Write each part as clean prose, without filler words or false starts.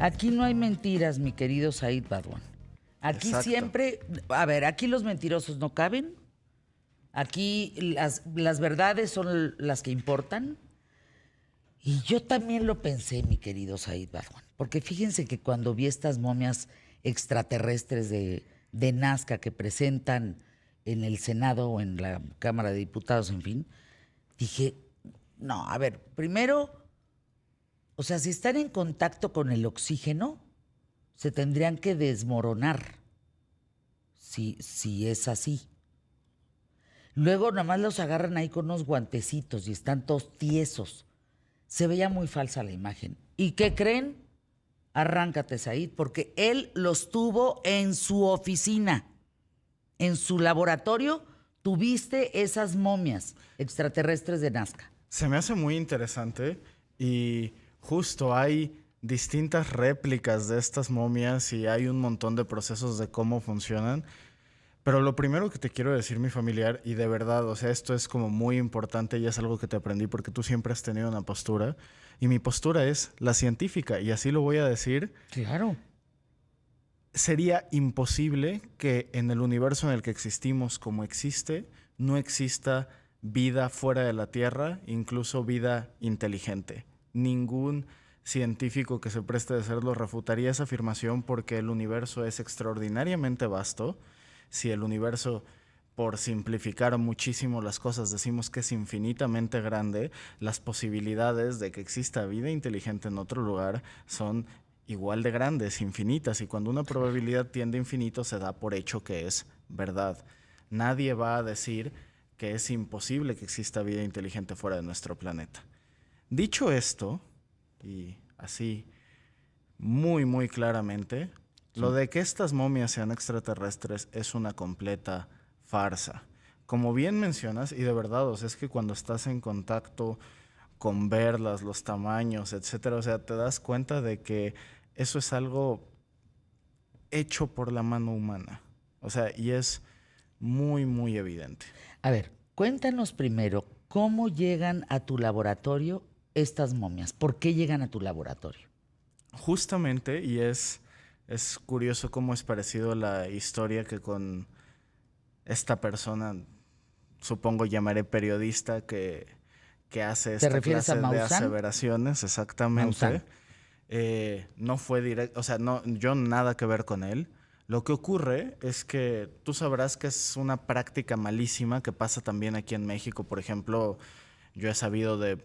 Aquí no hay mentiras, mi querido Said Badwan. Aquí Exacto. siempre, a ver, aquí los mentirosos no caben. Aquí las verdades son las que importan. Y yo también lo pensé, mi querido Said Badwan. Porque fíjense que cuando vi estas momias extraterrestres de Nazca que presentan en el Senado o en la Cámara de Diputados, en fin, dije, no, a ver, primero, o sea, si están en contacto con el oxígeno, se tendrían que desmoronar, si es así. Luego nada más los agarran ahí con unos guantecitos y están todos tiesos. Se veía muy falsa la imagen. ¿Y qué creen? Arráncate, Said, porque él los tuvo en su oficina, en su laboratorio. Tuviste esas momias extraterrestres de Nazca. Se me hace muy interesante y justo hay distintas réplicas de estas momias y hay un montón de procesos de cómo funcionan. Pero lo primero que te quiero decir, mi familiar, y de verdad, o sea, esto es como muy importante y es algo que te aprendí porque tú siempre has tenido una postura, y mi postura es la científica, y así lo voy a decir. Claro. Sería imposible que en el universo en el que existimos como existe, no exista vida fuera de la Tierra, incluso vida inteligente. Ningún científico que se preste a hacerlo refutaría esa afirmación porque el universo es extraordinariamente vasto. Si el universo, por simplificar muchísimo las cosas, decimos que es infinitamente grande, las posibilidades de que exista vida inteligente en otro lugar son igual de grandes, infinitas, y cuando una probabilidad tiende a infinito se da por hecho que es verdad. Nadie va a decir que es imposible que exista vida inteligente fuera de nuestro planeta. Dicho esto, y así muy muy claramente, lo de que estas momias sean extraterrestres es una completa farsa. Como bien mencionas, y de verdad, o sea, es que cuando estás en contacto con verlas, los tamaños, etcétera, o sea, te das cuenta de que eso es algo hecho por la mano humana. O sea, y es muy, muy evidente. A ver, cuéntanos primero cómo llegan a tu laboratorio estas momias. ¿Por qué llegan a tu laboratorio? Justamente, y es curioso cómo es parecido la historia que con esta persona, supongo llamaré periodista, que hace ¿Te esta refieres a clase de Maussan? aseveraciones, exactamente. Maussan. No fue directo, o sea, no, yo nada que ver con él. Lo que ocurre es que tú sabrás que es una práctica malísima que pasa también aquí en México. Por ejemplo, yo he sabido de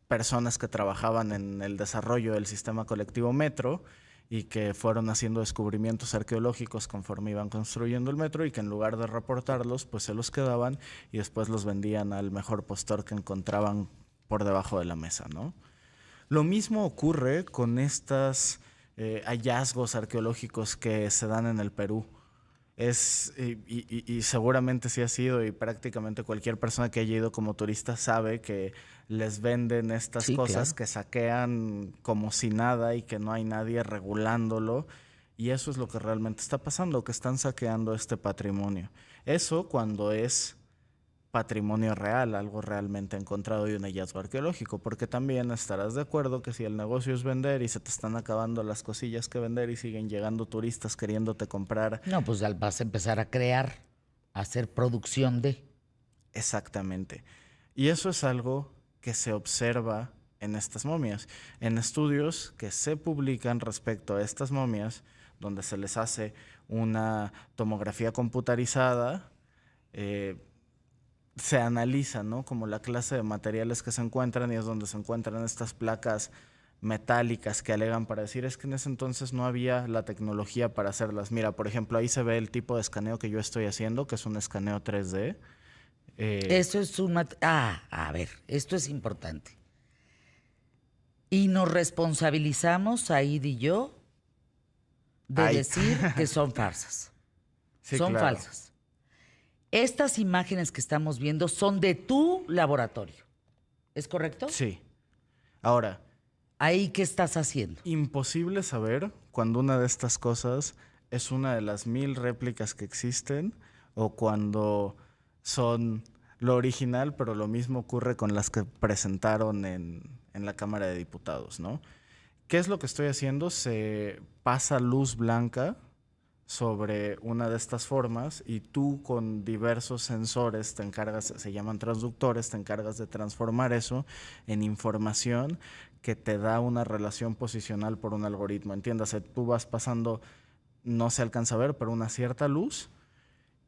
personas que trabajaban en el desarrollo del sistema colectivo Metro y que fueron haciendo descubrimientos arqueológicos conforme iban construyendo el metro y que en lugar de reportarlos, pues se los quedaban y después los vendían al mejor postor que encontraban por debajo de la mesa, ¿no? Lo mismo ocurre con estos hallazgos arqueológicos que se dan en el Perú. Y seguramente sí ha sido, y prácticamente cualquier persona que haya ido como turista sabe que les venden estas Sí, cosas claro. que saquean como si nada y que no hay nadie regulándolo. Y eso es lo que realmente está pasando, que están saqueando este patrimonio. Eso cuando es patrimonio real, algo realmente encontrado y un hallazgo arqueológico, porque también estarás de acuerdo que si el negocio es vender y se te están acabando las cosillas que vender y siguen llegando turistas queriéndote comprar. No, pues vas a empezar a crear, a hacer producción de. Exactamente. Y eso es algo que se observa en estas momias. En estudios que se publican respecto a estas momias, donde se les hace una tomografía computarizada, eh, se analiza, ¿no? Como la clase de materiales que se encuentran y es donde se encuentran estas placas metálicas que alegan para decir es que en ese entonces no había la tecnología para hacerlas. Mira, por ejemplo, ahí se ve el tipo de escaneo que yo estoy haciendo, que es un escaneo 3D. Eh, Eso es un... a ver, esto es importante. Y nos responsabilizamos, Said y yo, de ay, decir que son farsas. sí, Son claro. falsas. Estas imágenes que estamos viendo son de tu laboratorio. ¿Es correcto? Sí. Ahora, ¿Ahí qué estás haciendo? imposible saber cuando una de estas cosas es una de las 1000 réplicas que existen o cuando son lo original, pero lo mismo ocurre con las que presentaron en la Cámara de Diputados, ¿no? ¿Qué es lo que estoy haciendo? Se pasa luz blanca sobre una de estas formas y tú con diversos sensores te encargas, se llaman transductores, te encargas de transformar eso en información que te da una relación posicional por un algoritmo. Entiéndase, tú vas pasando, no se alcanza a ver, pero una cierta luz.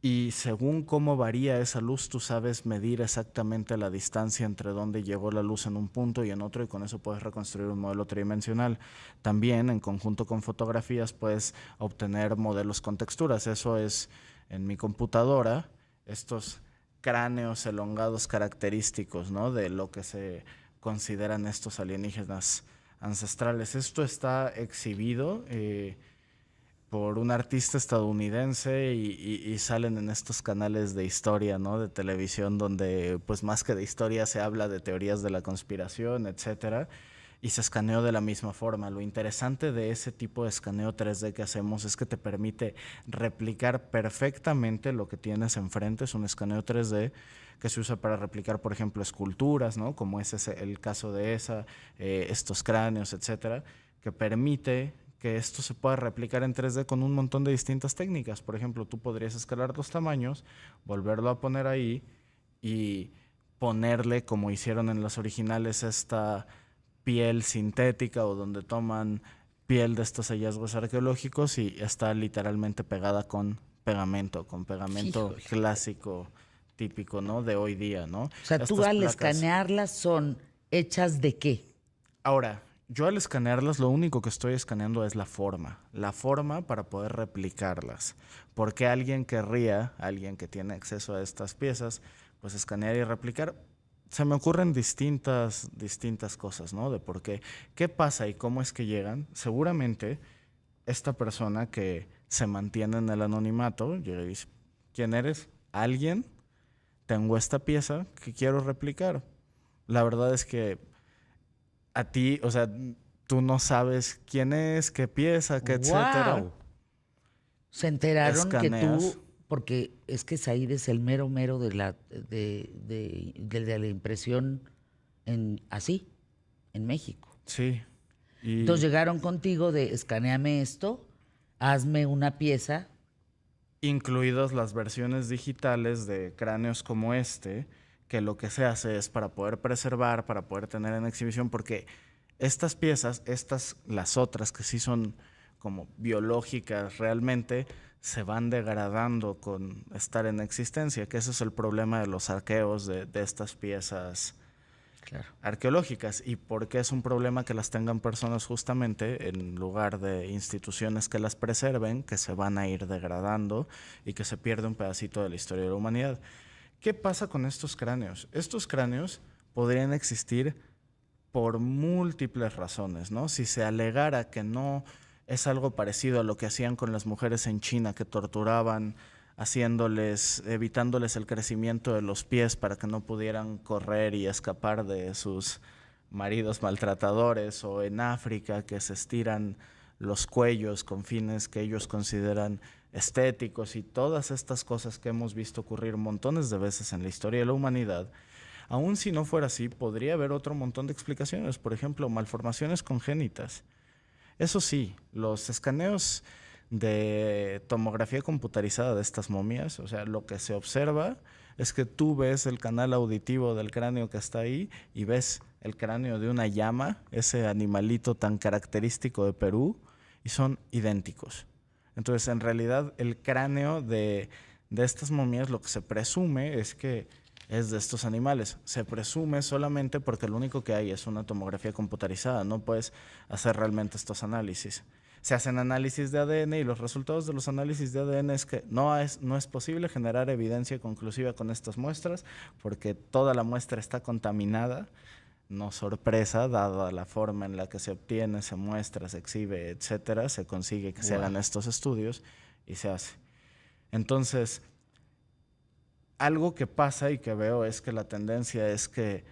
Y según cómo varía esa luz, tú sabes medir exactamente la distancia entre dónde llegó la luz en un punto y en otro, y con eso puedes reconstruir un modelo tridimensional. También, en conjunto con fotografías, puedes obtener modelos con texturas. Eso es en mi computadora, estos cráneos elongados característicos, ¿no?, de lo que se consideran estos alienígenas ancestrales. Esto está exhibido por un artista estadounidense y salen en estos canales de historia, ¿no?, de televisión, donde pues más que de historia se habla de teorías de la conspiración, etcétera, y se escaneó de la misma forma. Lo interesante de ese tipo de escaneo 3D que hacemos es que te permite replicar perfectamente lo que tienes enfrente. Es un escaneo 3D que se usa para replicar, por ejemplo, esculturas, ¿no?, como es el caso de estos cráneos, etcétera, que permite que esto se pueda replicar en 3D con un montón de distintas técnicas. Por ejemplo, tú podrías escalar los tamaños, volverlo a poner ahí y ponerle, como hicieron en las originales, esta piel sintética o donde toman piel de estos hallazgos arqueológicos y está literalmente pegada con pegamento Híjole. clásico, típico, ¿no?, de hoy día, ¿no? O sea, tú Estas al placas. escanearlas son hechas de qué. Ahora, yo al escanearlas, lo único que estoy escaneando es la forma para poder replicarlas. Porque alguien que tiene acceso a estas piezas, pues escanear y replicar? Se me ocurren distintas cosas, ¿no? De por qué. ¿Qué pasa y cómo es que llegan? Seguramente esta persona que se mantiene en el anonimato llega y dice, ¿quién eres? ¿Alguien? Tengo esta pieza que quiero replicar. La verdad es que a ti, o sea, tú no sabes quién es, qué pieza, qué etcétera. ¡Wow! Se enteraron que Escaneas. tú, porque es que Said es el mero mero de la impresión así, en México. Sí. Entonces Y llegaron contigo de escaneame esto, hazme una pieza. incluidas las versiones digitales de cráneos como este, que lo que se hace es para poder preservar, para poder tener en exhibición, porque estas piezas, las otras que sí son como biológicas realmente, se van degradando con estar en existencia, que ese es el problema de los arqueos de estas piezas Claro. arqueológicas. ¿Y por qué es un problema que las tengan personas justamente en lugar de instituciones que las preserven, que se van a ir degradando y que se pierde un pedacito de la historia de la humanidad? ¿Qué pasa con estos cráneos? Estos cráneos podrían existir por múltiples razones, ¿no? Si se alegara que no es algo parecido a lo que hacían con las mujeres en China, que torturaban evitándoles el crecimiento de los pies para que no pudieran correr y escapar de sus maridos maltratadores, o en África que se estiran los cuellos con fines que ellos consideran estéticos, y todas estas cosas que hemos visto ocurrir montones de veces en la historia de la humanidad. Aun si no fuera así, podría haber otro montón de explicaciones, por ejemplo, malformaciones congénitas. Eso sí, los escaneos de tomografía computarizada de estas momias, o sea, lo que se observa es que tú ves el canal auditivo del cráneo que está ahí y ves el cráneo de una llama, ese animalito tan característico de Perú, y son idénticos. Entonces, en realidad, el cráneo de estas momias, lo que se presume es que es de estos animales. Se presume solamente porque lo único que hay es una tomografía computarizada. No puedes hacer realmente estos análisis. Se hacen análisis de ADN y los resultados de los análisis de ADN es que no es posible generar evidencia conclusiva con estas muestras porque toda la muestra está contaminada. No sorpresa, dada la forma en la que se obtiene, se muestra, se exhibe, etcétera, se consigue que se Wow. hagan estos estudios y se hace. Entonces, algo que pasa y que veo es que la tendencia es que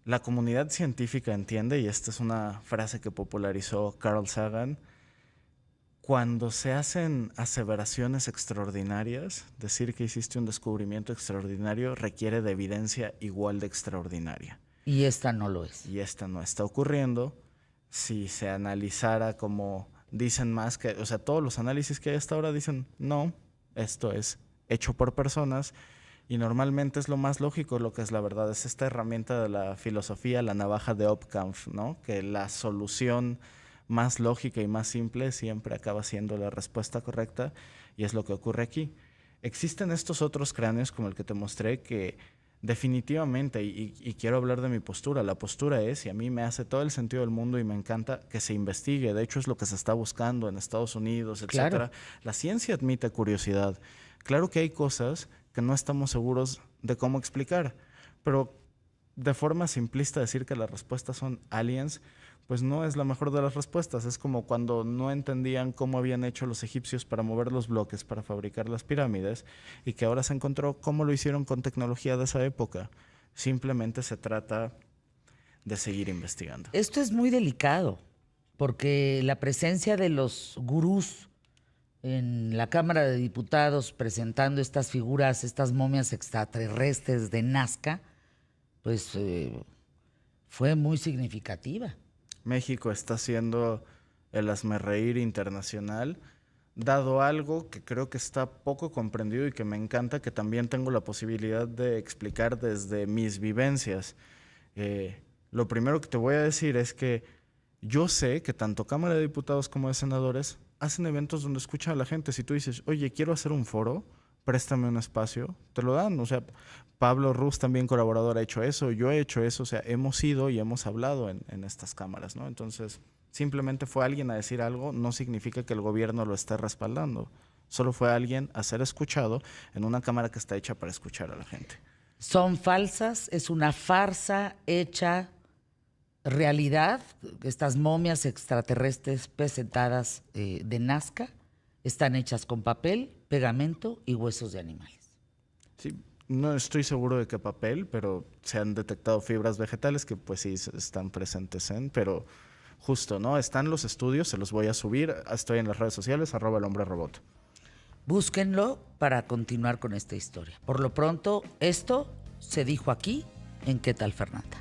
la comunidad científica entiende, y esta es una frase que popularizó Carl Sagan, cuando se hacen aseveraciones extraordinarias, decir que hiciste un descubrimiento extraordinario requiere de evidencia igual de extraordinaria. Y esta no lo es. Y esta no está ocurriendo. si se analizara como dicen más que, o sea, todos los análisis que hay hasta ahora dicen, no, esto es hecho por personas y normalmente es lo más lógico, lo que es la verdad, es esta herramienta de la filosofía, la navaja de Occamf, ¿no? Que la solución más lógica y más simple siempre acaba siendo la respuesta correcta y es lo que ocurre aquí. Existen estos otros cráneos como el que te mostré que definitivamente, y quiero hablar de mi postura, la postura es, y a mí me hace todo el sentido del mundo y me encanta que se investigue, de hecho es lo que se está buscando en Estados Unidos, Claro. etcétera. La ciencia admite curiosidad. Claro que hay cosas que no estamos seguros de cómo explicar, pero de forma simplista decir que las respuestas son aliens, pues no es la mejor de las respuestas. Es como cuando no entendían cómo habían hecho los egipcios para mover los bloques, para fabricar las pirámides, y que ahora se encontró cómo lo hicieron con tecnología de esa época. Simplemente se trata de seguir investigando. Esto es muy delicado, porque la presencia de los gurús en la Cámara de Diputados presentando estas figuras, estas momias extraterrestres de Nazca, pues fue muy significativa. México está siendo el hazmerreír internacional, dado algo que creo que está poco comprendido y que me encanta, que también tengo la posibilidad de explicar desde mis vivencias. Lo primero que te voy a decir es que yo sé que tanto Cámara de Diputados como de Senadores hacen eventos donde escuchan a la gente. Si tú dices, oye, quiero hacer un foro, préstame un espacio, te lo dan. O sea, Pablo Ruz, también colaborador, ha hecho eso, yo he hecho eso, o sea, hemos ido y hemos hablado en estas cámaras, ¿no? Entonces, simplemente fue alguien a decir algo, no significa que el gobierno lo esté respaldando. Solo fue alguien a ser escuchado en una cámara que está hecha para escuchar a la gente. Son falsas, es una farsa hecha realidad. Estas momias extraterrestres presentadas de Nazca están hechas con papel, pegamento y huesos de animales. Sí, no estoy seguro de qué papel, pero se han detectado fibras vegetales que pues sí están presentes pero justo, ¿no? Están los estudios, se los voy a subir, estoy en las redes sociales, @elhombrerobot. Búsquenlo para continuar con esta historia. Por lo pronto, esto se dijo aquí en ¿Qué tal, Fernanda?